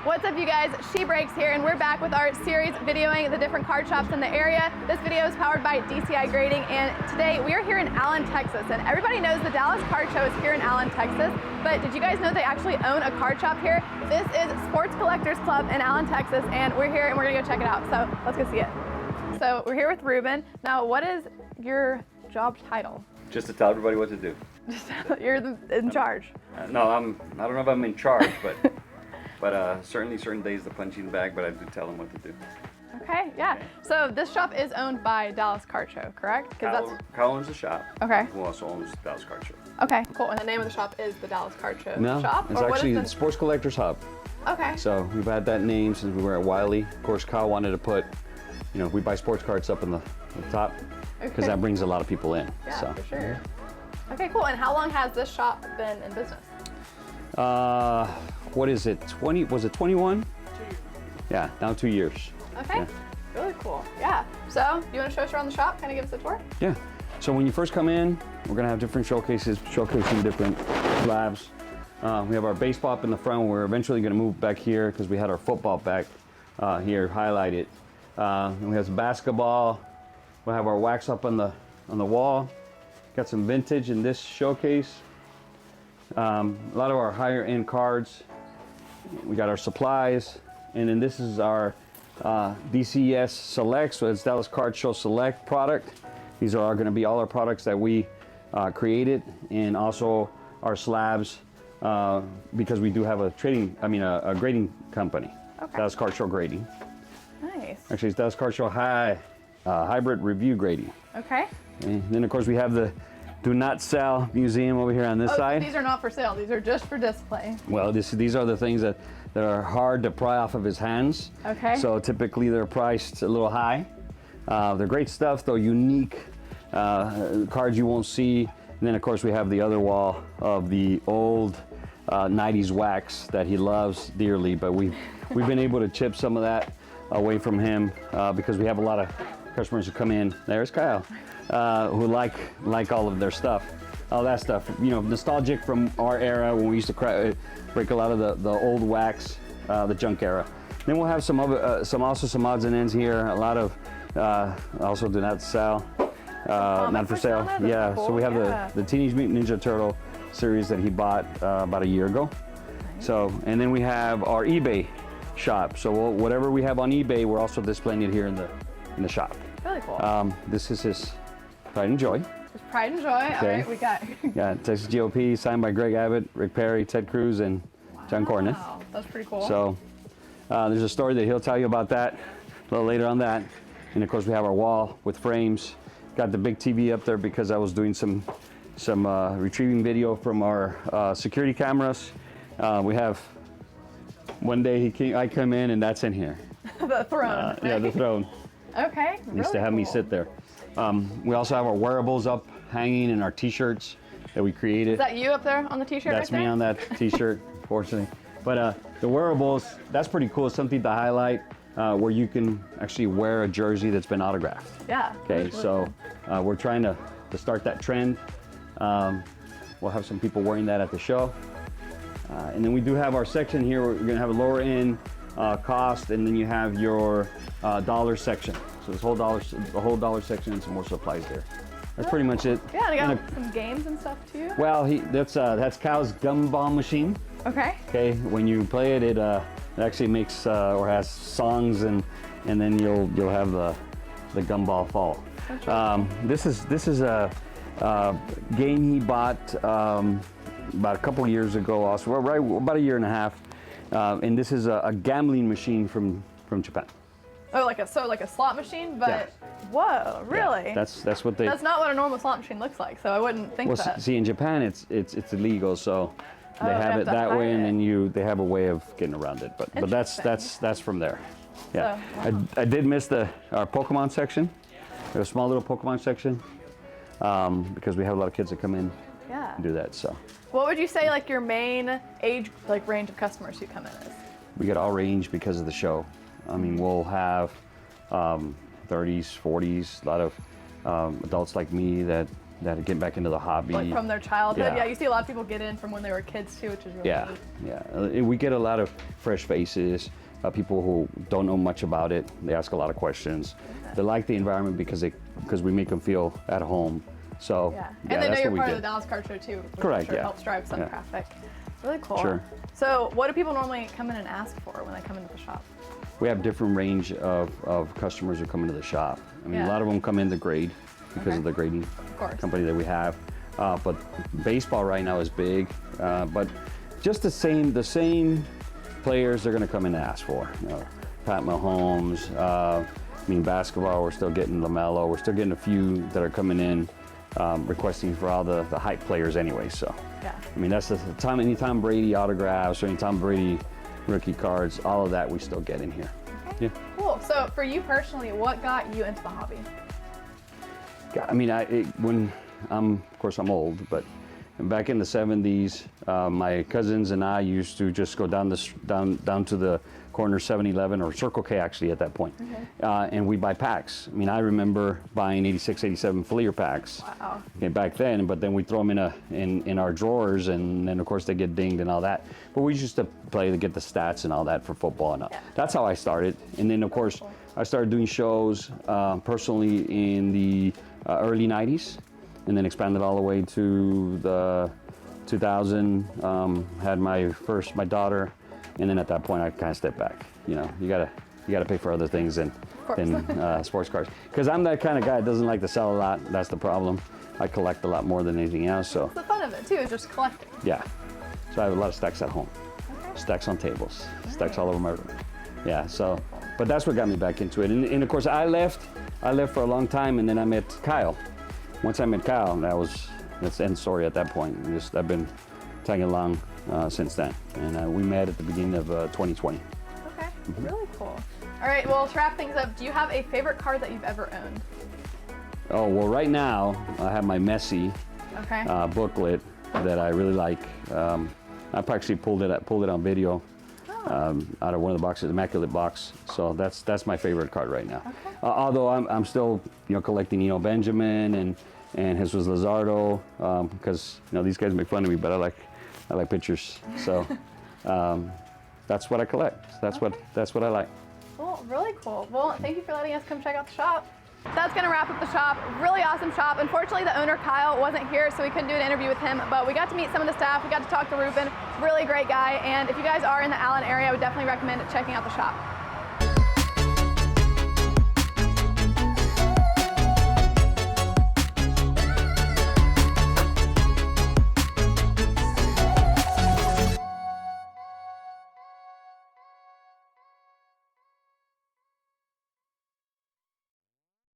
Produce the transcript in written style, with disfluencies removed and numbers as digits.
What's up, you guys? She Breaks here, and we're back with our series videoing the different card shops in the area. This video is powered by DCI Grading, and today we are here in Allen, Texas. And everybody knows the Dallas Card Show is here in Allen, Texas, but did you guys know they actually own a card shop here? This is Sports Collectors Club in Allen, Texas, and we're here and we're gonna go check it out. So let's go see it. So we're here with Ruben. Now, what is your job title? Just to tell everybody what to do. You're in charge. No, I don't know if I'm in charge, but certainly certain days the punching bag, but I do tell them what to do. Okay, yeah. So this shop is owned by Dallas Card Show, correct? Kyle owns the shop. Okay. Who also owns Dallas Card Show. Okay, cool. And the name of the shop is the Dallas Card Show No, shop? it's actually the Sports Collectors Hub. Okay. So we've had that name since we were at Wiley. Of course, Kyle wanted to put, we buy sports cards up in the top because that brings a lot of people in. Yeah, so. for sure. Okay, cool. And how long has this shop been in business? What is it? Was it 21? 2 years. Yeah, now 2 years. Okay. Yeah. Really cool. Yeah. So, you want to show us around the shop? Kind of give us a tour? Yeah. So when you first come in, we're gonna have different showcases, showcasing different slabs. We have our baseball up in the front. We're eventually gonna move back here because we had our football back here highlighted. And we have some basketball. We'll have our wax up on the wall. Got some vintage in this showcase. A lot of our higher end cards. We got our supplies, and then this is our DCS Select, so it's Dallas Card Show Select product. These are going to be all our products that we created, and also our slabs because we do have a grading company. Okay. Dallas Card Show Grading. Nice. Actually, it's Dallas Card Show Hybrid Review Grading. Okay. And then of course we have the Do Not Sell Museum over here on this side. These are not for sale. These are just for display. Well, these are the things that are hard to pry off of his hands. Okay. So typically they're priced a little high. They're great stuff, though, unique cards you won't see. And then of course we have the other wall of the old 90s wax that he loves dearly, but we've been able to chip some of that away from him because we have a lot of customers who come in. There's Kyle, who like all of their stuff, all that stuff. Nostalgic from our era when we used to break a lot of the old wax, the junk era. Then we'll have some odds and ends here. A lot of also do not sell, not for sale. Yeah. Cool. So we have the Teenage Mutant Ninja Turtle series that he bought about a year ago. Nice. So, and then we have our eBay shop. So whatever we have on eBay, we're also displaying it here in the shop. Really cool. This is his Pride and Joy. Just Pride and Joy. Okay. All right, we got. Yeah, Texas GOP, signed by Greg Abbott, Rick Perry, Ted Cruz, and John Cornyn. Wow, that's pretty cool. So there's a story that he'll tell you about that a little later on that. And of course we have our wall with frames. Got the big TV up there because I was doing some retrieving video from our security cameras. We have one day I come in and that's in here. The throne. Yeah, the throne. Okay. He used to have me sit there. We also have our wearables up hanging and our t-shirts that we created. Is that you up there on the t-shirt? That's right me there? on that t-shirt, fortunately. But the wearables, that's pretty cool. Something to highlight where you can actually wear a jersey that's been autographed. Yeah. Okay, so we're trying to start that trend. We'll have some people wearing that at the show. And then we do have our section here. We're gonna have a lower end cost, and then you have your dollar section. So this the whole dollar section and some more supplies there. That's pretty much it. Yeah, they got some games and stuff too. Well, that's Kyle's gumball machine. Okay. Okay, when you play it, it actually makes or has songs, and then you'll have the gumball fall. This is a game he bought about a couple years ago, also right about a year and a half, and this is a gambling machine from Japan. Oh, like a slot machine, but Yeah. Whoa, really? Yeah, that's what they. That's not what a normal slot machine looks like, so I wouldn't think Well, that. see, in Japan, it's illegal, so they you have have it to that hide way, and it. then they have a way of getting around it. But that's from there. Yeah, So, I did miss our Pokemon section. We have a small little Pokemon section because we have a lot of kids that come in Yeah. and do that. So What would you say like your main age range of customers who come in is? we get all range because of the show. I mean, we'll have 30s, 40s, a lot of adults like me that that are getting back into the hobby. Like from their childhood. Yeah. Yeah, you see a lot of people get in from when they were kids too, which is really Yeah, neat. yeah. We get a lot of fresh faces, people who don't know much about it. They ask a lot of questions. They like the environment because we make them feel at home. So Yeah, and they know that's you're what we part do. of the Dallas Car Show too, which Correct, I'm sure yeah. helps drive some Yeah. traffic. Really cool. Sure. So what do people normally come in and ask for when they come into the shop? We have different range of customers who come into the shop. I mean, Yeah. a lot of them come in to grade because Okay. of the grading course. company that we have. But baseball right now is big. But just the same players they're going to come in and ask for. You know, Pat Mahomes. I mean, basketball, we're still getting LaMelo. We're still getting a few that are coming in requesting for all the hype players anyway. So, Yeah. I mean, that's the time. Any Tom Brady autographs or any Tom Brady rookie cards, all of that we still get in here. Okay. Yeah. Cool. So for you personally, what got you into the hobby? I mean, of course, I'm old, but back in the 70s, my cousins and I used to just go down to the corner 7-Eleven or Circle K actually at that point, and we'd buy packs. I mean, I remember buying 86, 87 Fleer packs Wow. back then, but then we throw them in our drawers, and then of course they get dinged and all that. But we used to play to get the stats and all that for football, and Yeah. that's how I started. And then of course I started doing shows personally in the early 90s, and then expanded all the way to the 2000. Had my daughter, and then at that point I kind of stepped back. You know, you gotta pay for other things than sports cars. Because I'm that kind of guy that doesn't like to sell a lot. That's the problem. I collect a lot more than anything else. So That's the fun of it too, is just collecting. yeah, so I have a lot of stacks at home, stacks on tables, stacks all over my room. Yeah, so but that's what got me back into it. And of course I left for a long time, and then I met Kyle. Once I met Kyle, that's the end story at that point. I've been tagging along since then, and we met at the beginning of 2020. Okay. Really cool. All right. Well, to wrap things up, do you have a favorite car that you've ever owned? Oh well, right now I have my Messi Okay. booklet that I really like. I've actually pulled it on video out of one of the boxes, Immaculate Box. So that's my favorite card right now. Okay. Although I'm still collecting Benjamin and Jesus Luzardo because these guys make fun of me, but I like pictures. So that's what I collect. That's what I like. Cool. Really cool. Well, thank you for letting us come check out the shop. That's going to wrap up the shop. Really awesome shop. Unfortunately, the owner, Kyle, wasn't here, so we couldn't do an interview with him, but we got to meet some of the staff. We got to talk to Ruben. Really great guy, and if you guys are in the Allen area, I would definitely recommend checking out the shop.